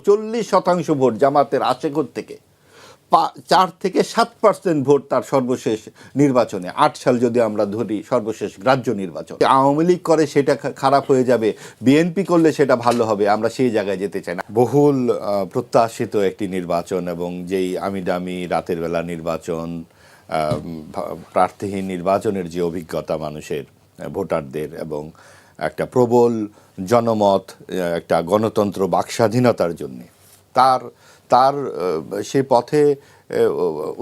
40% vote জামাতের আসে থেকে 4 থেকে 7% ভোট তার সর্বশেষ নির্বাচনে 8 সাল যদি আমরা ধরি সর্বশেষ গ্রাহ্য নির্বাচন। আওয়ামী লীগ করে সেটা খারাপ হয়ে যাবে, বিএনপি করলে সেটা ভালো হবে, আমরা সেই জায়গায় যেতে চাই না। বহুল প্রত্যাশিত একটি নির্বাচন এবং যেই আমি দামি রাতের বেলা নির্বাচন, প্রার্থীহীন নির্বাচনের যে অভিজ্ঞতা মানুষের ভোটারদের এবং একটা প্রবল জনমত, একটা গণতন্ত্র বাকস্বাধীনতার জন্যে তার সেই পথে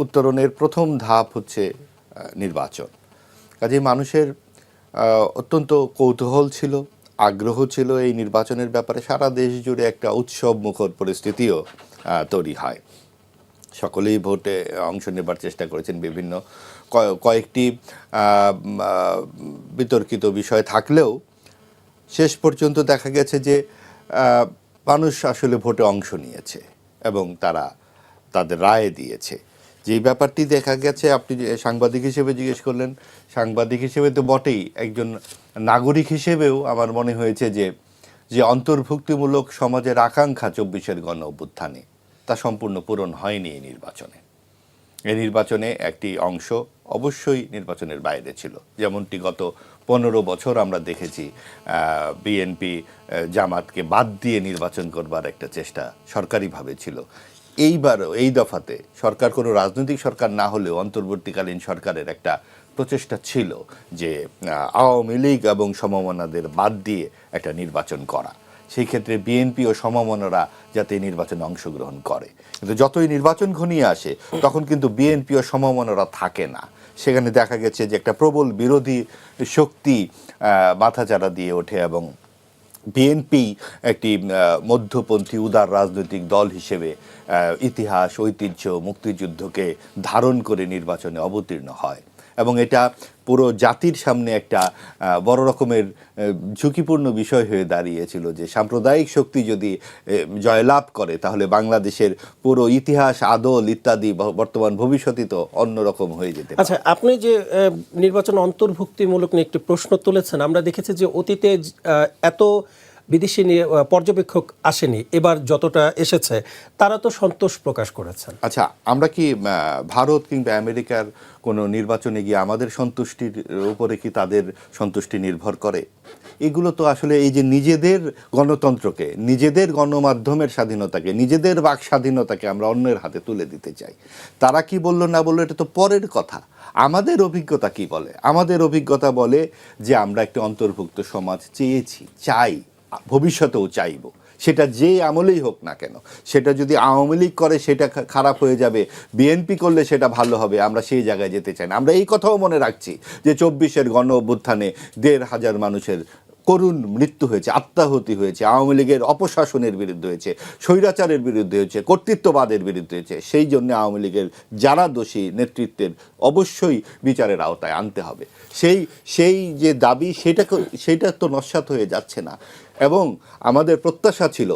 উত্তরণের প্রথম ধাপ হচ্ছে নির্বাচন। কাজেই মানুষের অত্যন্ত কৌতূহল ছিল, আগ্রহ ছিল এই নির্বাচনের ব্যাপারে। সারা দেশ জুড়ে একটা উৎসব মুখর পরিস্থিতিও তৈরি হয়। সকলেই ভোটে অংশ নেবার চেষ্টা করেছেন। বিভিন্ন কয়েকটি বিতর্কিত বিষয় থাকলেও শেষ পর্যন্ত দেখা গেছে যে মানুষ আসলে ভোটে অংশ নিয়েছে এবং তারা তাদের রায় দিয়েছে। যেই ব্যাপারটি দেখা গেছে, আপনি সাংবাদিক হিসেবে জিজ্ঞেস করলেন, সাংবাদিক হিসেবে তো বটেই, একজন নাগরিক হিসেবেও আমার মনে হয়েছে যে অন্তর্ভুক্তিমূলক সমাজের আকাঙ্ক্ষা 24-এর গণ অভ্যুত্থানে তা সম্পূর্ণ পূরণ হয়নি এই নির্বাচনে। এই নির্বাচনে একটি অংশ অবশ্যই নির্বাচনের বাইরে ছিল, যেমনটি গত 15 বছর আমরা দেখেছি বিএনপি জামাতকে বাদ দিয়ে নির্বাচন করবার একটা চেষ্টা সরকারিভাবে ছিল। এইবারও এই দফাতে সরকার কোনো রাজনৈতিক সরকার না হলেও অন্তর্বর্তীকালীন সরকারের একটা প্রচেষ্টা ছিল যে আওয়ামী লীগ এবং সমমনাদের বাদ দিয়ে একটা নির্বাচন করা। সেই ক্ষেত্রে বিএনপি ও সমমনারা যাতে নির্বাচনে অংশগ্রহণ করে। কিন্তু যতই নির্বাচন ঘনিয়ে আসে তখন কিন্তু বিএনপি ও সমমনারা থাকে না। সেখানে দেখা গেছে যে একটা প্রবল বিরোধী শক্তি মাথাচাড়া দিয়ে ওঠে এবং বিএনপি একটি মধ্যপন্থী উদার রাজনৈতিক দল হিসেবে ইতিহাস, ঐতিহ্য, মুক্তিযুদ্ধকে ধারণ করে নির্বাচনে অবতীর্ণ হয় এবং এটা পুরো জাতির সামনে একটা বড় রকমের ঝুঁকিপূর্ণ বিষয় হয়ে দাঁড়িয়েছিল যে সাম্প্রদায়িক শক্তি যদি জয়লাভ করে তাহলে বাংলাদেশের পুরো ইতিহাস, আদল ইত্যাদি বর্তমান ভবিষ্যৎই তো অন্যরকম হয়ে যেতে পারে। আচ্ছা, আপনি যে নির্বাচন অন্তর্ভুক্তিমূলক নিয়ে একটি প্রশ্ন তুলেছেন, আমরা দেখেছি যে অতীতে এত বিদেশি পর্যবেক্ষক আসেনি, এবার যতটা এসেছে তারা তো সন্তোষ প্রকাশ করেছেন। আচ্ছা, আমরা কি ভারত কিংবা আমেরিকার কোনো নির্বাচনে গিয়ে আমাদের সন্তুষ্টির উপরে কি তাদের সন্তুষ্টি নির্ভর করে? এগুলো তো আসলে এই যে নিজেদের গণতন্ত্রকে, নিজেদের গণমাধ্যমের স্বাধীনতাকে, নিজেদের বাক স্বাধীনতাকে আমরা অন্যের হাতে তুলে দিতে চাই। তারা কি বললো না বললো এটা তো পরের কথা। আমাদের অভিজ্ঞতা কি বলে? আমাদের অভিজ্ঞতা বলে যে আমরা একটা অন্তর্ভুক্ত সমাজ চেয়েছি, চাই, ভবিষ্যতেও চাইব। সেটা যে আমলেই হোক না কেন, সেটা যদি আওয়ামী লীগ করে সেটা খারাপ হয়ে যাবে, বিএনপি করলে সেটা ভালো হবে, আমরা সেই জায়গায় যেতে চাই না। আমরা এই কথাও মনে রাখছি যে 24-এর গণ অভ্যুত্থানে 1,500 মানুষের করুণ মৃত্যু হয়েছে, আত্মাহুতি হয়েছে, আওয়ামী লীগের অপশাসনের বিরুদ্ধে হয়েছে, স্বৈরাচারের বিরুদ্ধে হয়েছে, কর্তৃত্ববাদের বিরুদ্ধে হয়েছে। সেই জন্য আওয়ামী লীগের যারা দোষী নেতৃত্বের অবশ্যই বিচারের আওতায় আনতে হবে। সেই যে দাবি সেটা তো নস্যাৎ হয়ে যাচ্ছে না। এবং আমাদের প্রত্যাশা ছিল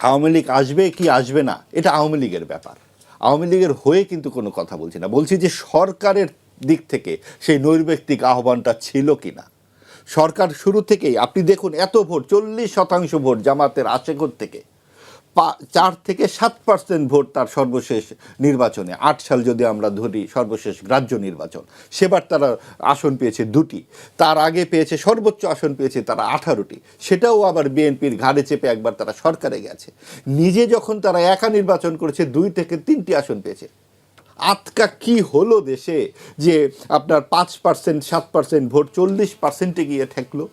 আওয়ামী লীগ আসবে কি আসবে না এটা আওয়ামী লীগের ব্যাপার। আওয়ামী লীগের হয়ে কিন্তু কোনো কথা বলছি না, বলছি যে সরকারের দিক থেকে সেই নৈর্ব্যক্তিক আহ্বানটা ছিল কি না। সরকার শুরু থেকেই আপনি দেখুন এত ভোট, 40% ভোট জামাতের আসে থেকে 4 থেকে 7% ভোট তার সর্বশেষ নির্বাচনে 8 সাল যদি আমরা ধরি সর্বশেষ গ্রাহ্য নির্বাচন, সেবার তারা আসন পেয়েছে 2টি, তার আগে পেয়েছে সর্বোচ্চ আসন পেয়েছে তারা 18টি, সেটাও আবার বিএনপির ঘাড়ে চেপে একবার তারা সরকারে গেছে। নিজে যখন তারা একা নির্বাচন করেছে 2 থেকে 3টি আসন পেয়েছে। আজকা কি হলো দেশে যে আপনার 5%, 7% ভোট 40%-এ গিয়ে ঠেকলো?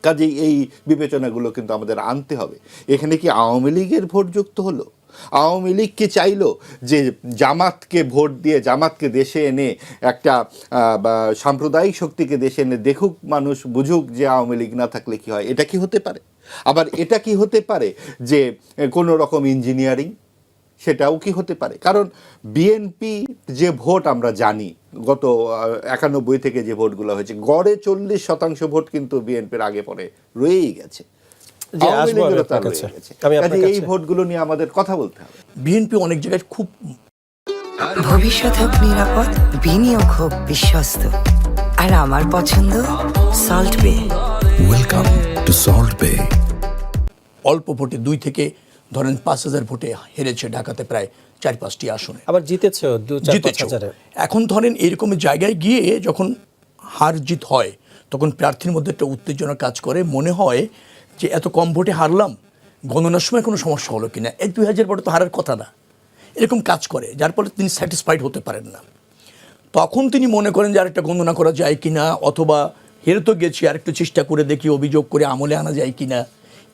কাজেই এই বিবেচনাগুলো কিন্তু আমাদের আনতে হবে। এখানে কি আওয়ামী লীগের ভোট যুক্ত হলো? আওয়ামী লীগ কি চাইলো যে জামাতকে ভোট দিয়ে জামাতকে দেশে এনে একটা সাম্প্রদায়িক শক্তিকে দেশে এনে দেখুক মানুষ, বুঝুক যে আওয়ামী লীগ না থাকলে কি হয়? এটা কি হতে পারে? আবার এটা কি হতে পারে যে কোনো রকম ইঞ্জিনিয়ারিং? সেটাও কি হতে পারে? কারণ বিএনপি যে ভোট আমরা জানি গত 91 থেকে যে ভোটগুলো হয়েছে, গড়ে 40% ভোট কিন্তু বিএনপির আগে পরে রয়েই গেছে। এই ভোটগুলো নিয়ে আমাদের কথা বলতে হবে। বিএনপি অনেক জায়গায় খুব ভবিষ্যৎ হোক নিরাপদ, বিনিয়োগ হোক বিশ্বস্ত, আর আমার পছন্দ সল্ট বে। ওয়েলকাম টু সল্ট বে। অল্প ভোটে 2 থেকে ধরেন 5,000 ভোটে হেরেছে ঢাকাতে প্রায় 4-5টি আসনে, আবার জিতেছেও 2-4-5 জিতেছ। হাজারে। এখন ধরেন এরকম জায়গায় গিয়ে যখন হার জিত হয় তখন প্রার্থীর মধ্যে একটা উত্তেজনা কাজ করে, মনে হয় যে এত কম ভোটে হারলাম, গণনার সময় কোনো সমস্যা হলো কিনা, 1-2 হাজার ভোটে তো হারার কথা না, এরকম কাজ করে, যার ফলে তিনি স্যাটিসফাইড হতে পারেন না। তখন তিনি মনে করেন যে আরেকটা গণনা করা যায় কিনা, অথবা হেরে তো গেছি আরেকটু চেষ্টা করে দেখি, অভিযোগ করে আমলে আনা যায় কিনা।